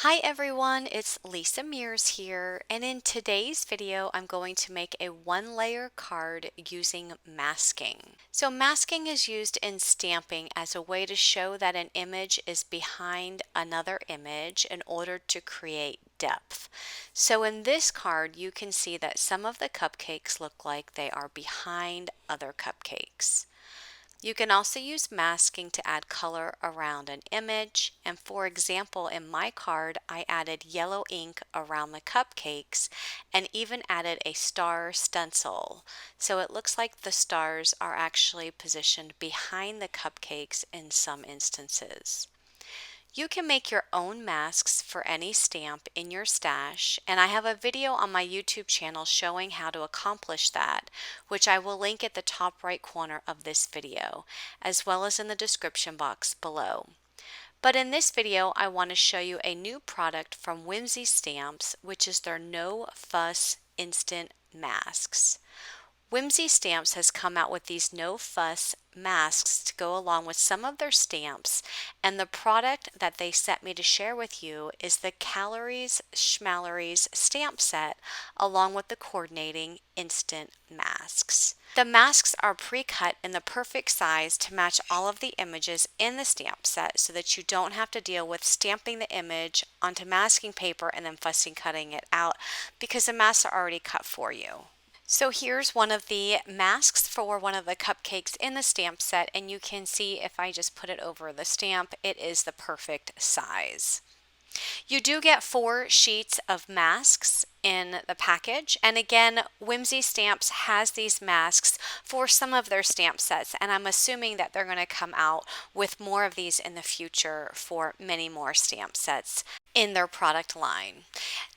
Hi everyone, it's Lisa Mears here, and in today's video I'm going to make a one-layer card using masking. So masking is used in stamping as a way to show that an image is behind another image in order to create depth. So in this card you can see that some of the cupcakes look like they are behind other cupcakes. You can also use masking to add color around an image, and for example in my card I added yellow ink around the cupcakes and even added a star stencil. So it looks like the stars are actually positioned behind the cupcakes in some instances. You can make your own masks for any stamp in your stash, and I have a video on my YouTube channel showing how to accomplish that, which I will link at the top right corner of this video, as well as in the description box below. But in this video, I want to show you a new product from Whimsy Stamps, which is their No Fuss Instant Masks. Whimsy Stamps has come out with these no fuss masks to go along with some of their stamps, and the product that they sent me to share with you is the Schmalories stamp set along with the coordinating instant masks. The masks are pre-cut in the perfect size to match all of the images in the stamp set so that you don't have to deal with stamping the image onto masking paper and then fussing cutting it out because the masks are already cut for you. So here's one of the masks for one of the cupcakes in the stamp set, and you can see if I just put it over the stamp, it is the perfect size. You do get 4 sheets of masks in the package, and again Whimsy Stamps has these masks for some of their stamp sets, and I'm assuming that they're going to come out with more of these in the future for many more stamp sets in their product line.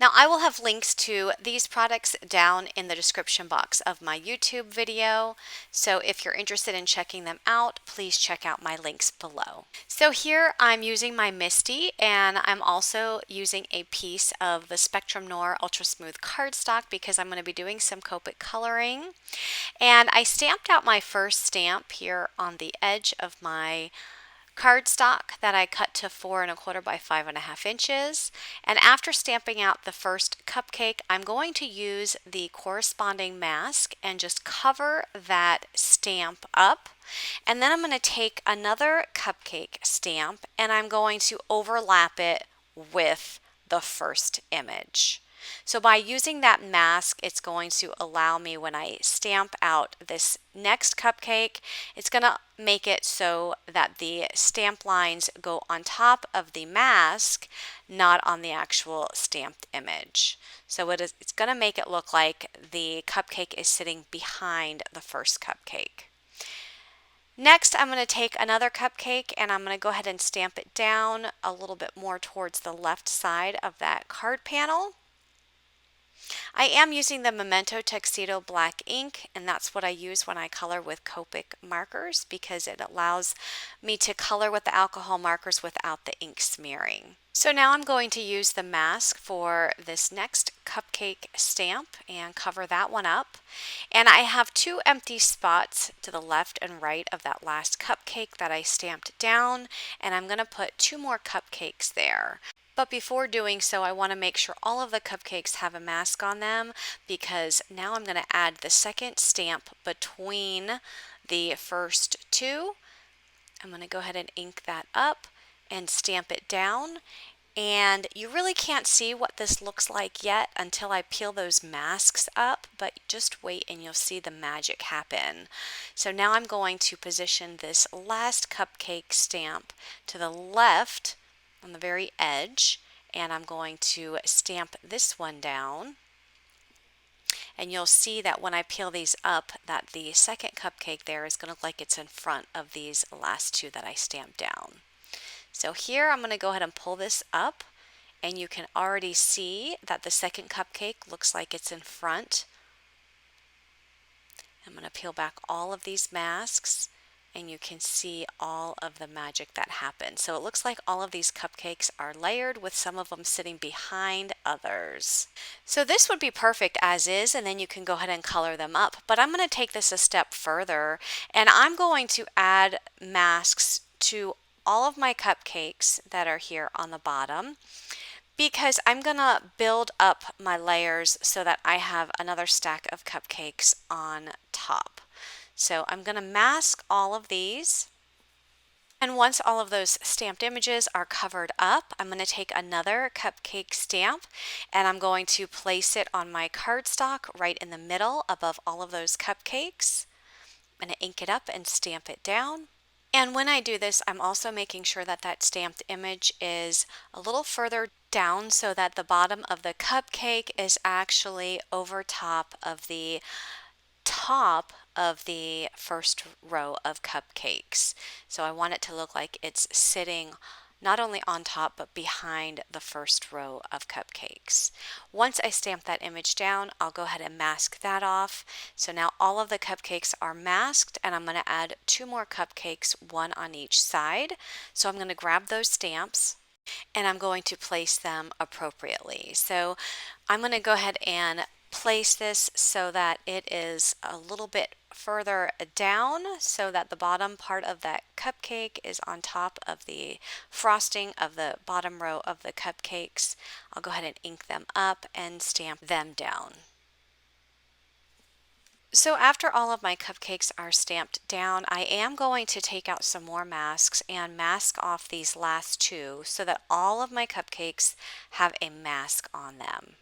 Now I will have links to these products down in the description box of my YouTube video, so if you're interested in checking them out, please check out my links below. So here I'm using my Misti, and I'm also using a piece of the Spectrum Noir Ultra Smooth cardstock because I'm going to be doing some Copic coloring. And I stamped out my first stamp here on the edge of my cardstock that I cut to 4 1/4 by 5 1/2 inches. And after stamping out the first cupcake, I'm going to use the corresponding mask and just cover that stamp up. And then I'm going to take another cupcake stamp and I'm going to overlap it with the first image. So by using that mask, it's going to allow me, when I stamp out this next cupcake, it's going to make it so that the stamp lines go on top of the mask, not on the actual stamped image. So it's going to make it look like the cupcake is sitting behind the first cupcake. Next, I'm going to take another cupcake and I'm going to go ahead and stamp it down a little bit more towards the left side of that card panel. I am using the Memento Tuxedo black ink, and that's what I use when I color with Copic Markers because it allows me to color with the alcohol markers without the ink smearing. So now I'm going to use the mask for this next cupcake stamp and cover that one up. And I have 2 empty spots to the left and right of that last cupcake that I stamped down, and I'm going to put 2 more cupcakes there. But before doing so, I want to make sure all of the cupcakes have a mask on them because now I'm going to add the second stamp between the first 2. I'm going to go ahead and ink that up and stamp it down. And you really can't see what this looks like yet until I peel those masks up, but just wait and you'll see the magic happen. So now I'm going to position this last cupcake stamp to the left on the very edge, and I'm going to stamp this one down, and you'll see that when I peel these up that the second cupcake there is going to look like it's in front of these last 2 that I stamped down. So here I'm going to go ahead and pull this up, and you can already see that the second cupcake looks like it's in front. I'm going to peel back all of these masks, and you can see all of the magic that happens. So it looks like all of these cupcakes are layered with some of them sitting behind others. So this would be perfect as is, and then you can go ahead and color them up. But I'm going to take this a step further, and I'm going to add masks to all of my cupcakes that are here on the bottom. because I'm gonna build up my layers so that I have another stack of cupcakes on top. So I'm gonna mask all of these. And once all of those stamped images are covered up, I'm going to take another cupcake stamp and I'm going to place it on my cardstock right in the middle above all of those cupcakes. I'm going to ink it up and stamp it down. And when I do this, I'm also making sure that that stamped image is a little further down so that the bottom of the cupcake is actually over top of the first row of cupcakes. So I want it to look like it's sitting not only on top but behind the first row of cupcakes. Once I stamp that image down, I'll go ahead and mask that off. So now all of the cupcakes are masked and I'm going to add 2 more cupcakes, one on each side. So I'm going to grab those stamps and I'm going to place them appropriately. So I'm going to go ahead and place this so that it is a little bit further down so that the bottom part of that cupcake is on top of the frosting of the bottom row of the cupcakes. I'll go ahead and ink them up and stamp them down. So after all of my cupcakes are stamped down, I am going to take out some more masks and mask off these last 2 so that all of my cupcakes have a mask on them.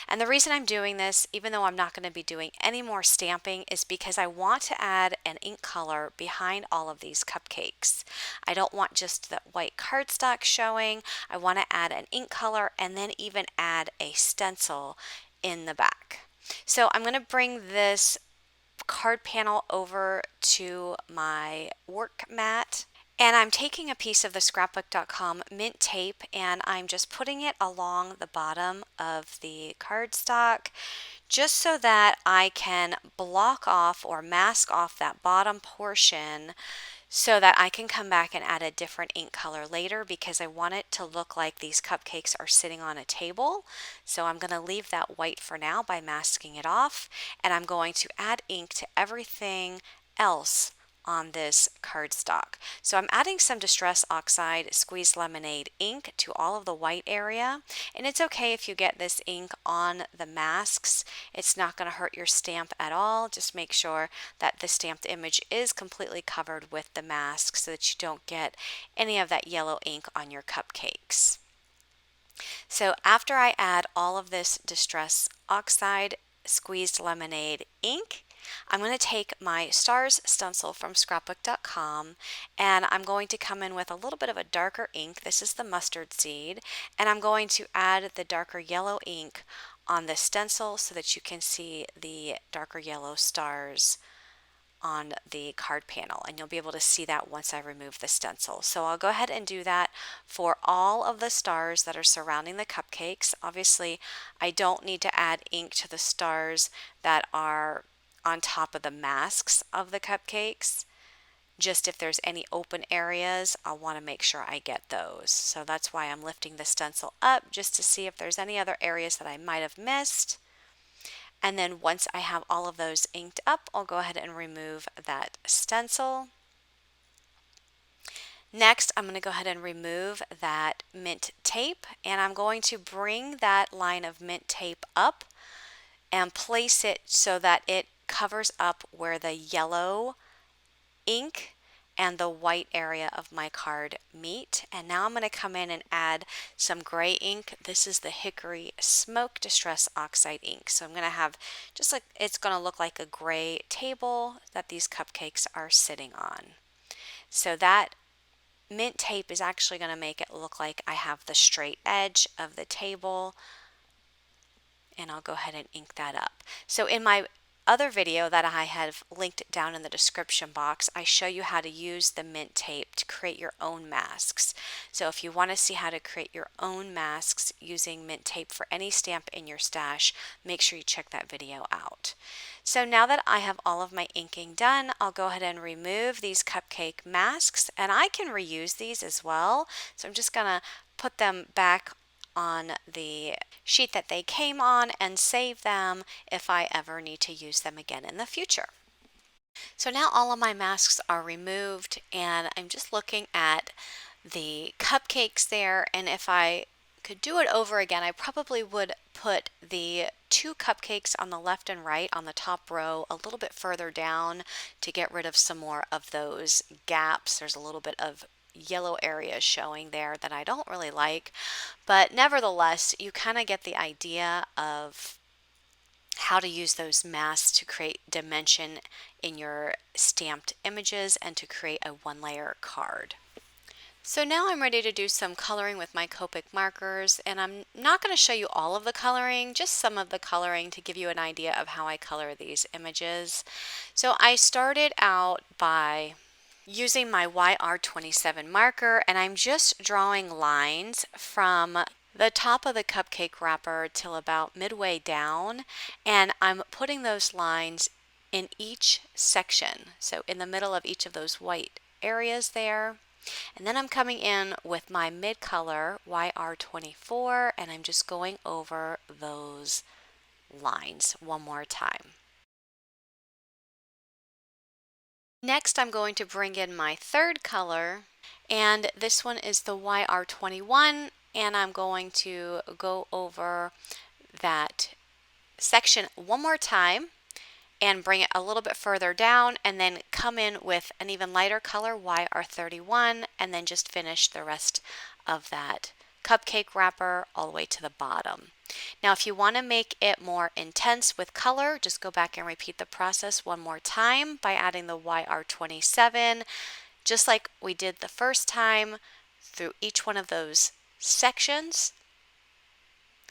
And the reason I'm doing this, even though I'm not going to be doing any more stamping, is because I want to add an ink color behind all of these cupcakes. I don't want just the white cardstock showing. I want to add an ink color and then even add a stencil in the back. So I'm going to bring this card panel over to my work mat. And I'm taking a piece of the Scrapbookcom mint tape and I'm just putting it along the bottom of the cardstock just so that I can block off or mask off that bottom portion so that I can come back and add a different ink color later because I want it to look like these cupcakes are sitting on a table. So I'm going to leave that white for now by masking it off, and I'm going to add ink to everything else on this cardstock. So I'm adding some Distress Oxide Squeezed Lemonade ink to all of the white area, and it's okay if you get this ink on the masks. It's not going to hurt your stamp at all. Just make sure that the stamped image is completely covered with the mask so that you don't get any of that yellow ink on your cupcakes. So after I add all of this Distress Oxide Squeezed Lemonade ink, I'm going to take my Stars stencil from Scrapbookcom and I'm going to come in with a little bit of a darker ink. This is the mustard seed, and I'm going to add the darker yellow ink on the stencil so that you can see the darker yellow stars on the card panel, and you'll be able to see that once I remove the stencil. So I'll go ahead and do that for all of the stars that are surrounding the cupcakes. Obviously, I don't need to add ink to the stars that are on top of the masks of the cupcakes. Just if there's any open areas, I'll want to make sure I get those. So that's why I'm lifting the stencil up, just to see if there's any other areas that I might have missed. And then once I have all of those inked up, I'll go ahead and remove that stencil. Next, I'm going to go ahead and remove that mint tape, and I'm going to bring that line of mint tape up and place it so that it covers up where the yellow ink and the white area of my card meet. And now I'm going to come in and add some gray ink. This is the Hickory Smoke Distress Oxide ink. So I'm going to have just like, it's going to look like a gray table that these cupcakes are sitting on. So that mint tape is actually going to make it look like I have the straight edge of the table. And I'll go ahead and ink that up. So in my other video that I have linked down in the description box, I show you how to use the mint tape to create your own masks. So if you want to see how to create your own masks using mint tape for any stamp in your stash, make sure you check that video out. So now that I have all of my inking done, I'll go ahead and remove these cupcake masks, and I can reuse these as well. So I'm just gonna put them back on the sheet that they came on and save them if I ever need to use them again in the future. So now all of my masks are removed and I'm just looking at the cupcakes there, and if I could do it over again, I probably would put the two cupcakes on the left and right on the top row a little bit further down to get rid of some more of those gaps. There's a little bit of yellow areas showing there that I don't really like, but nevertheless, you kind of get the idea of how to use those masks to create dimension in your stamped images and to create a one-layer card. So now I'm ready to do some coloring with my Copic markers, and I'm not going to show you all of the coloring, just some of the coloring to give you an idea of how I color these images. So I started out by using my YR27 marker, and I'm just drawing lines from the top of the cupcake wrapper till about midway down, and I'm putting those lines in each section, so in the middle of each of those white areas there. And then I'm coming in with my mid color YR24, and I'm just going over those lines one more time. Next, I'm going to bring in my third color, and this one is the YR21, and I'm going to go over that section one more time and bring it a little bit further down, and then come in with an even lighter color YR31, and then just finish the rest of that cupcake wrapper all the way to the bottom. Now if you want to make it more intense with color, just go back and repeat the process one more time by adding the YR27, just like we did the first time, through each one of those sections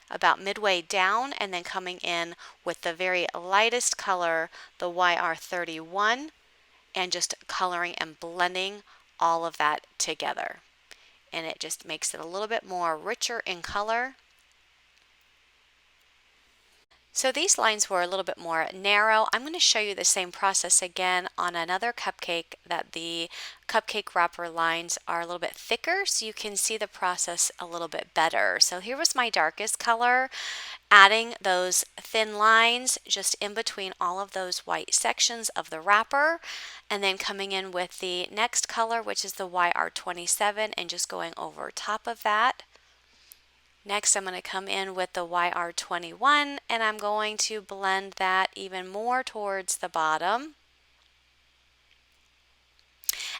about midway down, and then coming in with the very lightest color, the YR31, and just coloring and blending all of that together. And it just makes it a little bit more richer in color. So these lines were a little bit more narrow. I'm going to show you the same process again on another cupcake, that the cupcake wrapper lines are a little bit thicker, so you can see the process a little bit better. So here was my darkest color, adding those thin lines just in between all of those white sections of the wrapper, and then coming in with the next color, which is the YR27, and just going over top of that. Next, I'm going to come in with the YR21, and I'm going to blend that even more towards the bottom.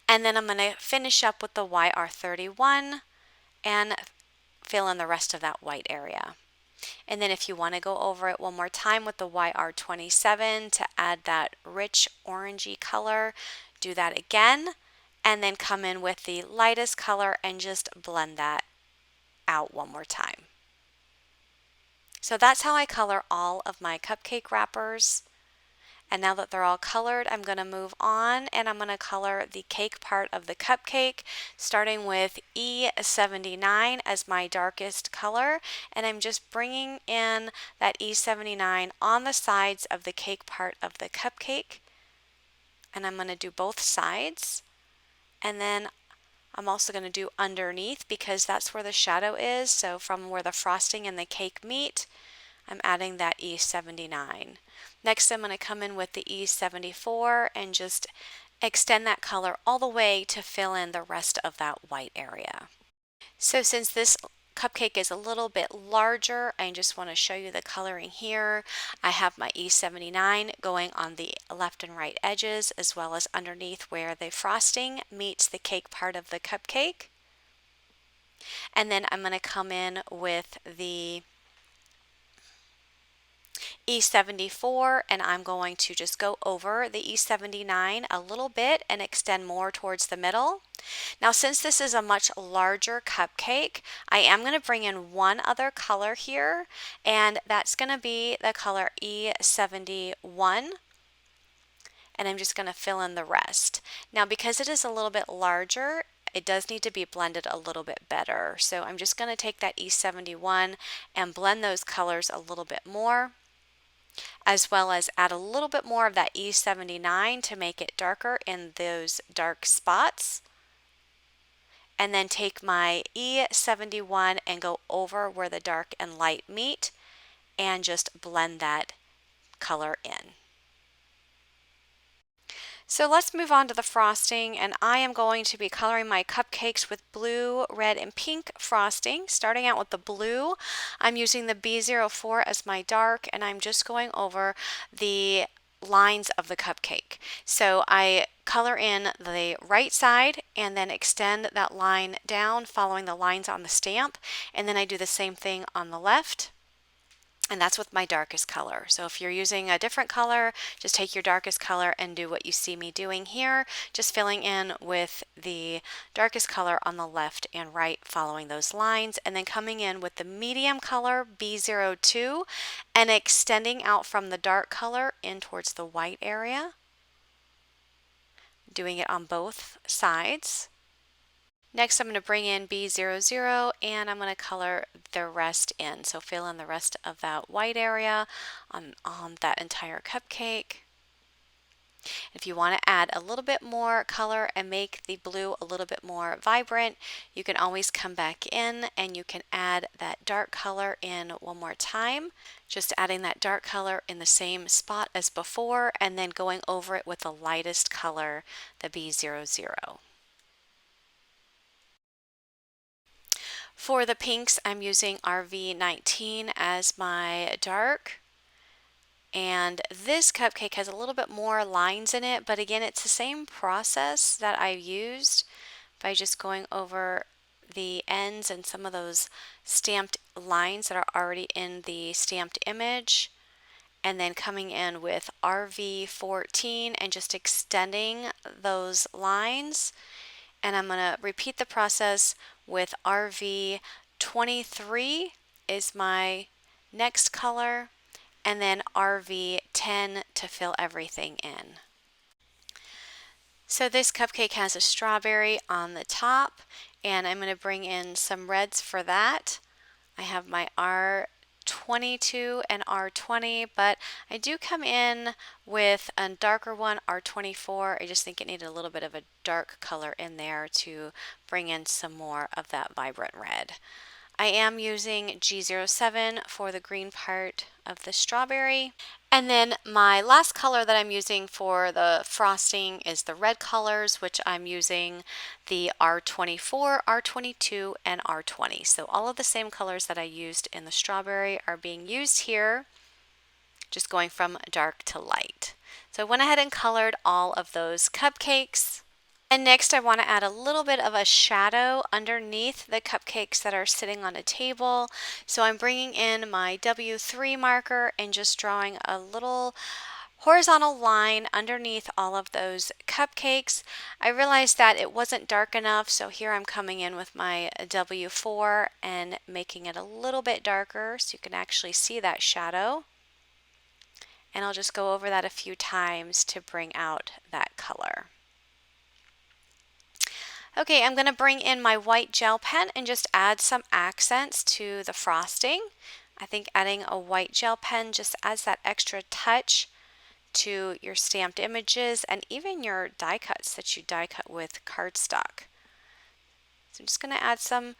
And then I'm going to finish up with the YR31 and fill in the rest of that white area. And then if you want to go over it one more time with the YR27 to add that rich orangey color, do that again, and then come in with the lightest color and just blend that out one more time. So that's how I color all of my cupcake wrappers. And now that they're all colored, I'm going to move on, and I'm going to color the cake part of the cupcake, starting with E79 as my darkest color, and I'm just bringing in that E79 on the sides of the cake part of the cupcake, and I'm going to do both sides. And then I'm also going to do underneath, because that's where the shadow is. So from where the frosting and the cake meet, I'm adding that E79. Next, I'm going to come in with the E74 and just extend that color all the way to fill in the rest of that white area. So since this cupcake is a little bit larger, I just want to show you the coloring here. I have my E79 going on the left and right edges, as well as underneath where the frosting meets the cake part of the cupcake. And then I'm going to come in with the E74, and I'm going to just go over the E79 a little bit and extend more towards the middle. Now, since this is a much larger cupcake, I am going to bring in one other color here, and that's going to be the color E71, and I'm just going to fill in the rest. Now, because it is a little bit larger, it does need to be blended a little bit better. So I'm just going to take that E71 and blend those colors a little bit more, as well as add a little bit more of that E79 to make it darker in those dark spots. And then take my E71 and go over where the dark and light meet and just blend that color in. So let's move on to the frosting, and I am going to be coloring my cupcakes with blue, red, and pink frosting. Starting out with the blue, I'm using the B04 as my dark, and I'm just going over the lines of the cupcake. So I color in the right side and then extend that line down following the lines on the stamp, and then I do the same thing on the left. And that's with my darkest color. So if you're using a different color, just take your darkest color and do what you see me doing here, just filling in with the darkest color on the left and right following those lines, and then coming in with the medium color B02 and extending out from the dark color in towards the white area, doing it on both sides. Next, I'm going to bring in B00 and I'm going to color the rest in. So fill in the rest of that white area on that entire cupcake. If you want to add a little bit more color and make the blue a little bit more vibrant, you can always come back in and you can add that dark color in one more time. Just adding that dark color in the same spot as before and then going over it with the lightest color, the B00. For the pinks, I'm using RV19 as my dark. And this cupcake has a little bit more lines in it, but again, it's the same process that I used by just going over the ends and some of those stamped lines that are already in the stamped image. And then coming in with RV14 and just extending those lines. And I'm going to repeat the process with RV23 is my next color, and then RV10 to fill everything in. So this cupcake has a strawberry on the top, and I'm going to bring in some reds for that. I have my R22 and R20, but I do come in with a darker one, R24. I just think it needed a little bit of a dark color in there to bring in some more of that vibrant red. I am using G07 for the green part of the strawberry. And then my last color that I'm using for the frosting is the red colors, which I'm using the R24, R22, and R20. So all of the same colors that I used in the strawberry are being used here, just going from dark to light. So I went ahead and colored all of those cupcakes. And next I want to add a little bit of a shadow underneath the cupcakes that are sitting on a table. So I'm bringing in my W3 marker and just drawing a little horizontal line underneath all of those cupcakes. I realized that it wasn't dark enough, so here I'm coming in with my W4 and making it a little bit darker so you can actually see that shadow. And I'll just go over that a few times to bring out that color. Okay, I'm going to bring in my white gel pen and just add some accents to the frosting. I think adding a white gel pen just adds that extra touch to your stamped images and even your die cuts that you die cut with cardstock. So I'm just going to add some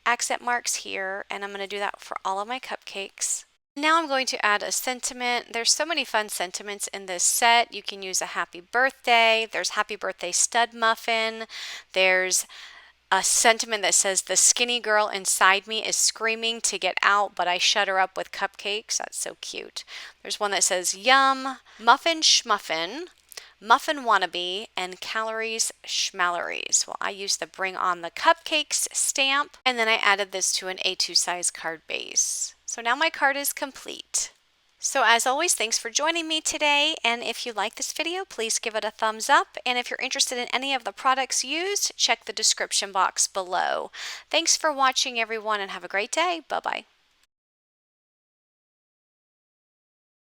accent marks here, and I'm going to do that for all of my cupcakes. Now I'm going to add a sentiment. There's so many fun sentiments in this set. You can use a happy birthday. There's happy birthday stud muffin. There's a sentiment that says the skinny girl inside me is screaming to get out, but I shut her up with cupcakes. That's so cute. There's one that says yum, muffin schmuffin, muffin wannabe, and calories schmalories. Well, I used the bring on the cupcakes stamp, and then I added this to an A2 size card base. So now my card is complete. So as always, thanks for joining me today, and if you like this video, please give it a thumbs up, and if you're interested in any of the products used, check the description box below. Thanks for watching, everyone, and have a great day. Bye-bye.